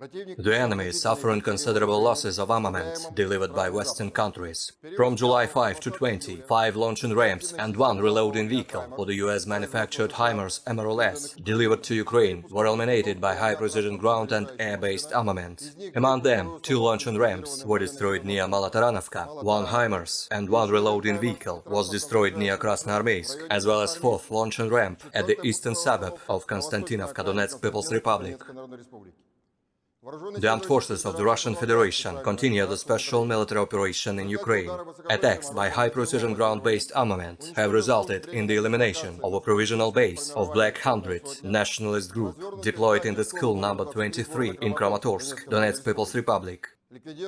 The enemy is suffering considerable losses of armament delivered by Western countries. From July 5 to 20, 5 launching ramps and 1 reloading vehicle for the US-manufactured HIMARS MRLS delivered to Ukraine were eliminated by high-precision ground and air-based armament. Among them, 2 launching ramps were destroyed near Malotaranovka, 1 HIMARS and 1 reloading vehicle was destroyed near Krasnoarmeysk, as well as 4th launching ramp at the eastern suburb of Konstantinovka, Donetsk People's Republic. The armed forces of the Russian Federation continue the special military operation in Ukraine. Attacks by high-precision ground-based armament have resulted in the elimination of a provisional base of Black 100 nationalist group deployed in the school number 23 in Kramatorsk, Donetsk People's Republic.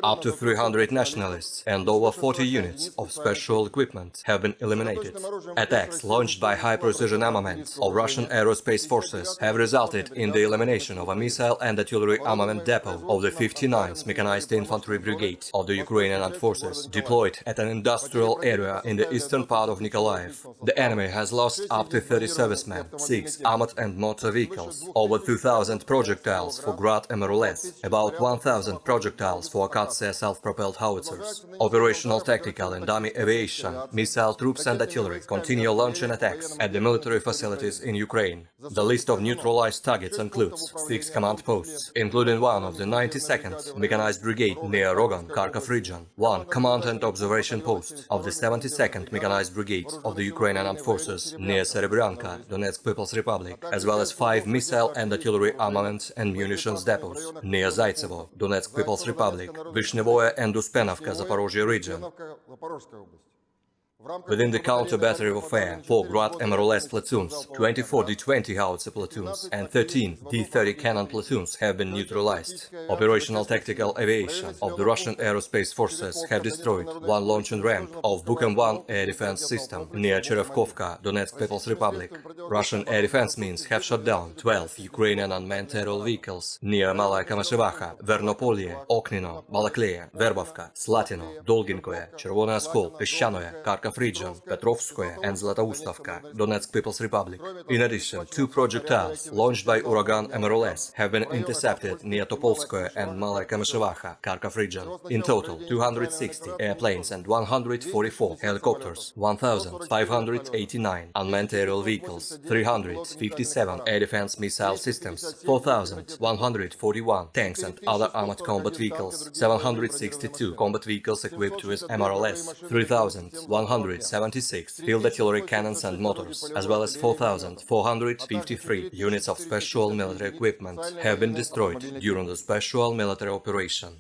Up to 300 nationalists and over 40 units of special equipment have been eliminated. Attacks launched by high-precision armament of Russian Aerospace Forces have resulted in the elimination of a missile and artillery armament depot of the 59th Mechanized Infantry Brigade of the Ukrainian Armed Forces, deployed at an industrial area in the eastern part of Nikolayev. The enemy has lost up to 30 servicemen, 6 armored and motor vehicles, over 2,000 projectiles for Grad MRLS, about 1,000 projectiles for Akatsiya self-propelled howitzers. Operational, tactical and dummy aviation, missile troops and artillery continue launching attacks at the military facilities in Ukraine. The list of neutralized targets includes 6 command posts, including one of the 92nd Mechanized Brigade near Rogan, Kharkov region, 1 command and observation post of the 72nd Mechanized Brigade of the Ukrainian Armed Forces near Serebryanka, Donetsk People's Republic, as well as 5 missile and artillery armament and munitions depots near Zaitsevo, Donetsk People's Republic, Vishnevoye and Uspenovka, Zaporozhye region. Within the counter-battery warfare, 4 Grad MRLS platoons, 24 D-20 howitzer platoons and 13 D-30 cannon platoons have been neutralized. Operational tactical aviation of the Russian Aerospace Forces have destroyed 1 launching ramp of Bukem-1 air defense system near Cherevkovka, Donetsk People's Republic. Russian air defense means have shot down 12 Ukrainian unmanned aerial vehicles near Malaya Kamyshevacha, Vernopolye, Oknino, Balakleya, Verbovka, Slatino, Dolginkoye, Chervony Oskol, Peshchanoye, Kharkov region, Petrovskoye and Zlatoustovka, Donetsk People's Republic. In addition, 2 projectiles launched by Uragan MRLS have been intercepted near Topolskoye and Malaya Kamyshevacha, Kharkov region. In total, 260 airplanes and 144 helicopters, 1,589 unmanned aerial vehicles, 357 air defense missile systems, 4,141 tanks and other armored combat vehicles, 762 combat vehicles equipped with MRLS, 3,176 field artillery cannons and motors, as well as 4,453 units of special military equipment have been destroyed during the special military operation.